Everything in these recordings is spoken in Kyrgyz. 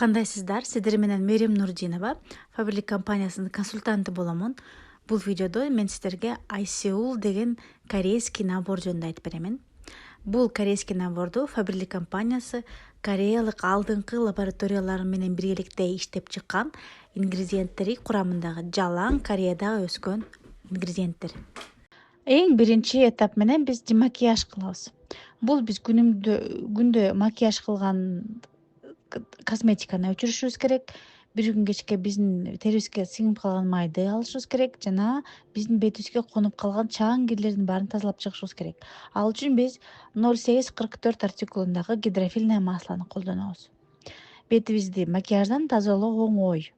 Кандайсыздар? Сиздер менен Мерим Нурдинова, Faberlic компаниясынын консультанты боломун. Бул видеодо мен сиздерге iSeul деген корейский набор жөнүндө айтып беремин. Бул корейский наборду Faberlic компаниясы кореялык алдыңкы лабораториялар менен биргеликте иштеп чыккан ингредиенттери курамындагы жалаң Кореядагы өскөн ингредиенттер. Эң биринчи этап менен биз демакияж кылабыз. Бул биз күндө макияж кылган косметиканы өчүрүшүбүз керек. Бир күн кечке биздин терибизге сиңип калган майды алышыбыз керек жана биздин бетибизге конуп калган чаң кирлердин баарын тазалап чыгышыбыз керек. Ал үчүн биз 0844 артикулундагы гидрофильное маслону колдонобуз. Бетибизди макияждан тазалоо оңой.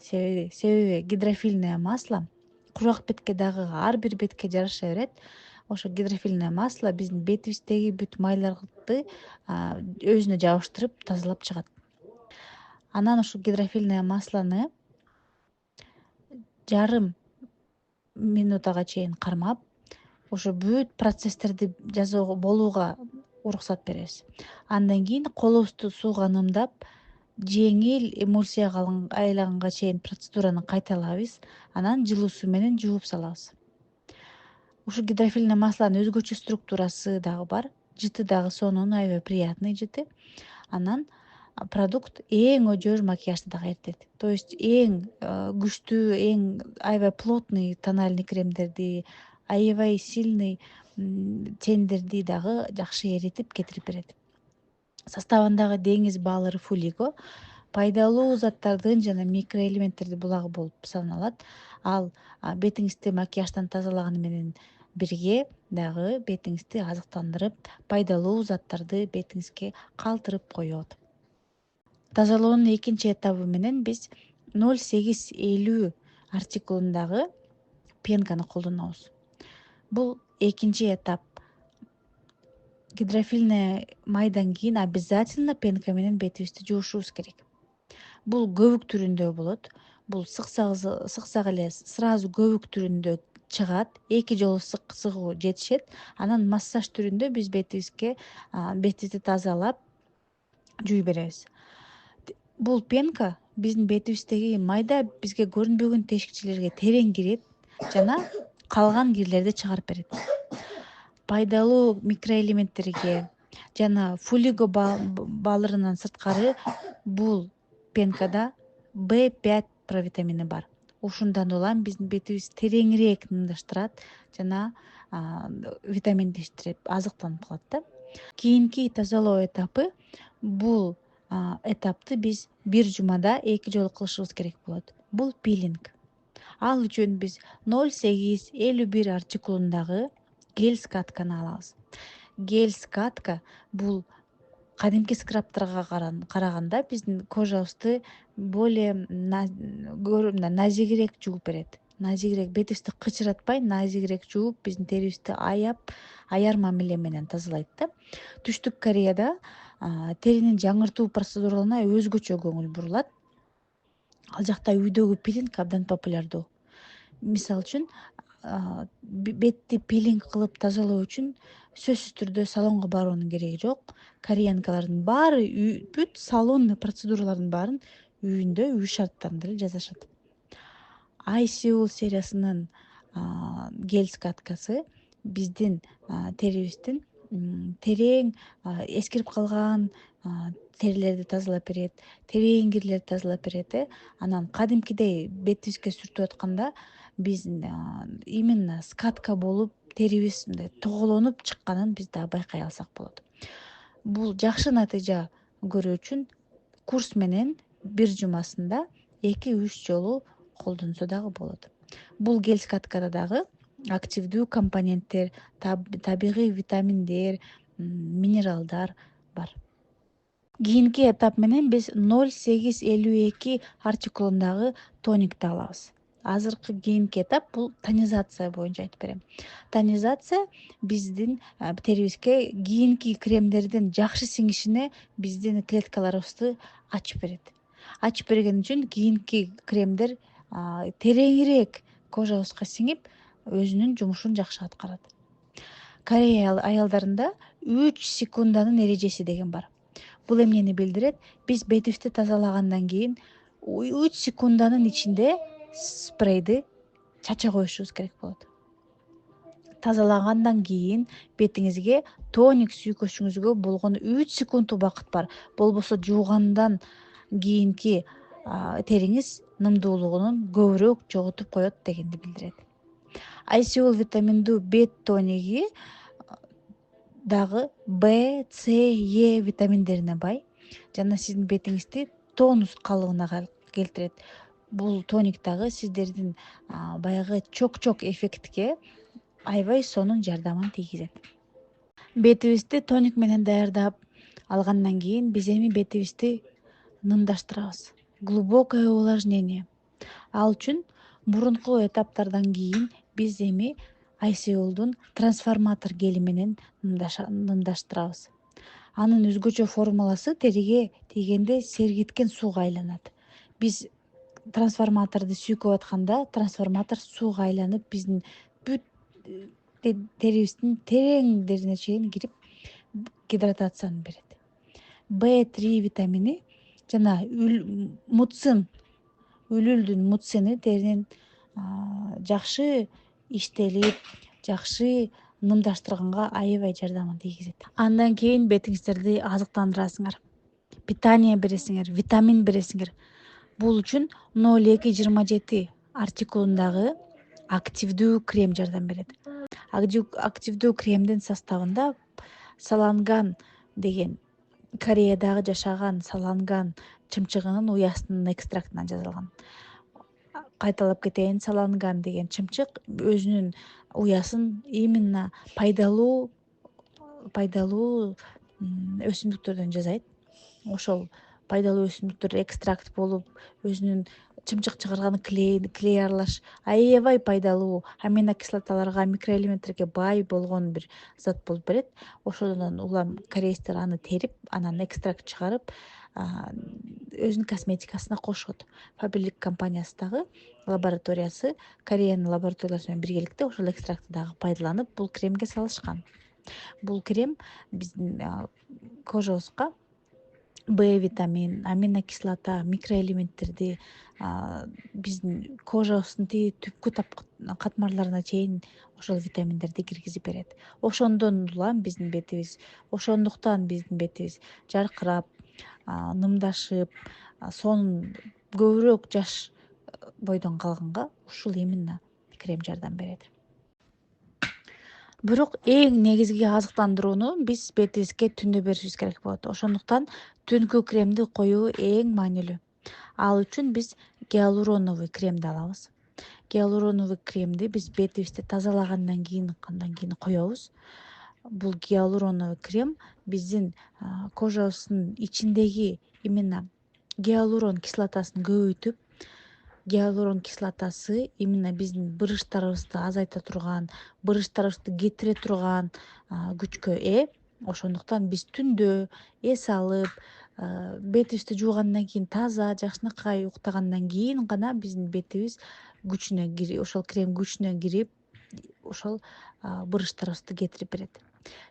Себеби гидрофильное масло кургак бетке дагы ар бир бетке жараша берет. Ошо гидрофильное масло биздин бетибиздеги бүт майларды өзүнө жабыштырып тазалап чыгат. Анан ушул гидрофильное маслону жарым минутага чейин кармап, ошо бүт процесстерди болууга уруксат беребиз. Андан кийин колубузду сууга нымдап, жеңил эмульсияга айланганга чейин процедураны кайталайбыз. Анан жылуу суу менен жууп салабыз. Ушул гидрофильное маслонун өзгөчө структурасы дагы бар. Жыты дагы сонун, аябай приятный жыты. Анан продукт эң өжөр макияжды дагы эритет. То есть эң күчтүү, эң аябай плотный тональный кремдерди, аябай сильный тендерди дагы жакшы эритип кетирип берет. Составындагы деңиз балыры фулиго пайдалуу заттардын жана микроэлементтердин булагы болуп саналат. Ал бетиңизди макияждан тазалаганы менен бирге дагы бетиңизди азыктандырып, пайдалуу заттарды бетиңизге калтырып коет. Тазалоонун экинчи этабы менен биз 0850 артикулундагы пенканы колдонобуз. Бул экинчи этап. Гидрофильное майдан кийин обязательно пенка менен бетибизди жуушубуз керек. Бул көбүк түрүндө болот. Бул сыксак эле сразу көбүк түрүндө чыгат. Эки жолу сыгуу жетишет. Анан массаж түрүндө биз бетибизди тазалап жууй беребиз. Бул пенка биздин бетибиздеги майда бизге көрүнбөгөн тешикчелерге терең кирип жана калган кирлерди чыгарып берет. Пайдалуу микроэлементтерге жана фулиго балырынан сырткары бул пенкада B5 провитамини бар. Ушундан улам биздин бетибиз тереңирээк нымдаштырат жана витаминдештирип, азыктанып калат да. Кийинки тазалоо этапы бул этапты биз бир жумада 2 жолу кылышыбыз керек болот. Бул пилинг. Ал үчүн биз 0851 артикулундагы гель скатканы алабыз. Гель скатка бул кадимки скрабтарга караганда биздин кожабызды более назигирээк жууп берет. Назигирээк, бетибизди кычыратпай, назигирээк жууп, биздин терибизди аяр мамиле менен тазалайт да. Түштүк Кореяда теринин жаңыртуу процедураларына өзгөчө көңүл бурулат. Ал жакта үйдөгү пилинг абдан популярдуу. Мисалы үчүн, бетти пилинг кылып тазалоо үчүн сөзсүз түрдө салонго баруунун кереги жок. Кореянкалардын баары бүт салон процедуралардын баарын үйүндө үй шарттарында эле жасашат. iSeul сериясынын гель скаткасы биздин терибиздин терең эскирип калган терилерди тазалап берет, терең кирлерди тазалап берет. Анан кадимкидей бетибизге сүртүп атканда биз именно скатка болуп терибиз мындай тоголонуп чыкканын биз дагы байкай алсак болот. Бул жакшы натыйжа көрүү үчүн курс менен бир жумасында 2-3 жолу колдонсо дагы болот. Бул гель скаткада дагы активдүү компоненттер, табигый витаминдер, минералдар бар. Кийинки этап менен биз 0852 артикулундагы тоникти алабыз. Азыркы кийинки этап бул тонизация боюнча айтып берем. Тонизация биздин терибизге кийинки кремдердин жакшы сиңишине биздин клеткаларыбызды ачып берет. Ачып берген үчүн кийинки кремдер тереңирээк кожабызга сиңип, өзүнүн жумушун жакшы аткарат. Корея аялдарында 3 секунданын эрежеси деген бар. Бул эмнени билдирет? Биз бетибизди тазалагандан кийин 3 секунданын ичинде спрейди чача коюшубуз керек болот. Тазалагандан кийин бетиңизге тоник сүйкөшүңүзгө болгону 3 секунд убакыт бар. Болбосо жуугандан кийинки териңиз нымдуулугунун көбүрөөк жоготуп коет дегенди билдирет. Айсеул витаминдүү бет тониги дагы Б, С, Е витаминдерине бай жана сиздин бетиңизди тонус калыбына келтирет. Бул тоник дагы сиздердин баягы чок эффектке аябай сонун жардамын тийгизет. Бетибизди тоник менен даярдап алгандан кийин биз эми бетибизди нымдаштырабыз. Глубокое увлажнение. Ал үчүн мурунку этаптардан кийин биз эми айсеулдун трансформатор гели менен нымдаштырабыз. Анын өзгөчө формуласы териге тийгенде сергиткен сууга айланат. Биз трансформаторду сүйкөп атканда трансформатор сууга айланып биздин бүт терибиздин тереңдерине чейин кирип гидратацияны берет. B3 витамини жана муцин, үлүлдүн муцини теринин жакшы иштелип, жакшы нымдаштырганга аябай жардамын тийгизет. Андан кийин бетиңиздерди азыктандырасыңар, питание бересиңер, витамин бересиңер. Бул үчүн 0227 артикулундагы активдүү крем жардам берет. Активдүү кремдин составында саланган деген Кореядагы жашаган саланган чымчыгынын уясынын экстрактынан жасалган. Кайталап кетейин, саланган деген чымчык өзүнүн уясын именно пайдалуу өсүмдүктөрдөн жасайт. Ошол пайдалуу өсүмдүктөр экстракт болуп өзүнүн чымчык чыгарган клей аралаш аябай пайдалуу аминокислоталарга, микроэлементтерге бай болгон бир зат болуп берет. Ошодон улам корейцтер аны терип, анан экстракт чыгарып өзүнүн косметикасына кошот. Faberlic компаниясы дагы лабораториясы Кореянын лабораториясы менен биргеликте ошол экстрактты дагы пайдаланып бул кремге салышкан. Бул крем биздин кожобузга Б витамин, аминокислота, микроэлементтерди биздин кожабыздын түпкү катмарларына чейин ошол витаминдерди киргизип берет. Ошондуктан биздин бетибиз жаркырап, нымдашып, сонун көбүрөөк жаш бойдон калганга ушул именно крем жардам берет. Бирок эң негизги азыктандырууну биз бетибизге түндө беришибиз керек болот. Ошондуктан түнкү кремди коюу эң маанилүү. Ал үчүн биз гиалуроновый кремди алабыз. Гиалуроновый кремди биз бетибизди тазалагандан кийин коебуз. Бул гиалуроновый крем биздин кожабыздын ичиндеги именно гиалурон кислотасын көбөйтүп, гиалурон кислотасы именно биздин брыштарыбызды азайта турган, брыштарыбызды кетире турган күчкө ээ. Ошондуктан биз түндө эс алып, бетибизди жуугандан кийин таза, жакшынакай уктагандан кийин гана биздин бетибиз күчүнө кирип, ошол крем күчүнө кирип, ошол брыштарыбызды кетирип берет.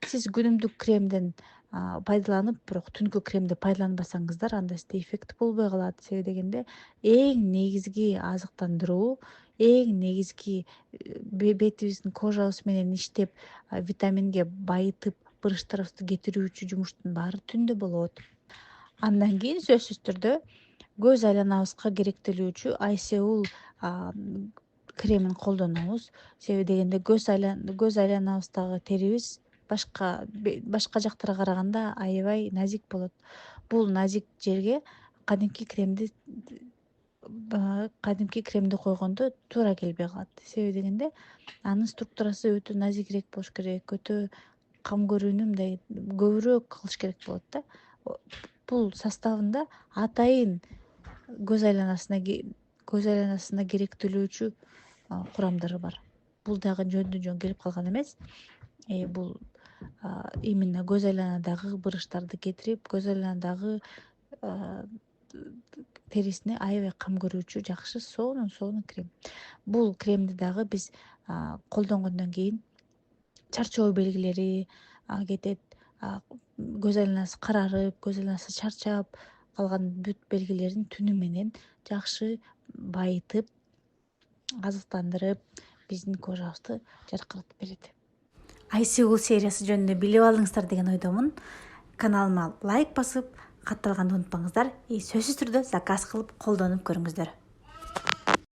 Сиз күнүмдүк кремден пайдаланып, бирок түнкү кремди пайдаланбасаңыздар, анда сизде эффект болбой калат. Себеби дегенде эң негизги азыктандыруу, эң негизги бетибиздин кожабыз менен иштеп, витаминге байытып, брыштарыбызды кетирүүчү жумуштун баары түндө болот. Андан кийин сөзсүз түрдө көз айланабызга керектелүүчү айсеул кремин колдонобуз. Себеби дегенде көз айланабыздагы терибиз башка жактарга караганда аябай назик болот. Бул назик жерге кадимки кремди койгондо туура келбей калат. Себеби дегенде анын структурасы өтө назикирээк болуш керек, өтө кам көрүүнү мындай көбүрөөк кылыш керек болот да. Бул составында атайын көз айланасына керектелүүчү курамдары бар. Бул дагы жөндөн жөн келип калган эмес. Бул именно көз айланадагы брыштарды кетирип, көз айланадагы терисине аябай кам көрүүчү жакшы сонун крем. Бул кремди дагы биз колдонгондон кийин чарчоо белгилери кетет, көз айланасы карарып, көз айланасы чарчап калган бүт белгилерин түнү менен жакшы байытып, азыктандырып, биздин кожабызды жаркыратып берет. Айсигул сериясы жөнүндө билип алдыңыздар деген ойдомун. Каналыма лайк басып, катталганды унутпаңыздар. Сөзсүз түрдө заказ кылып колдонуп көрүңүздөр.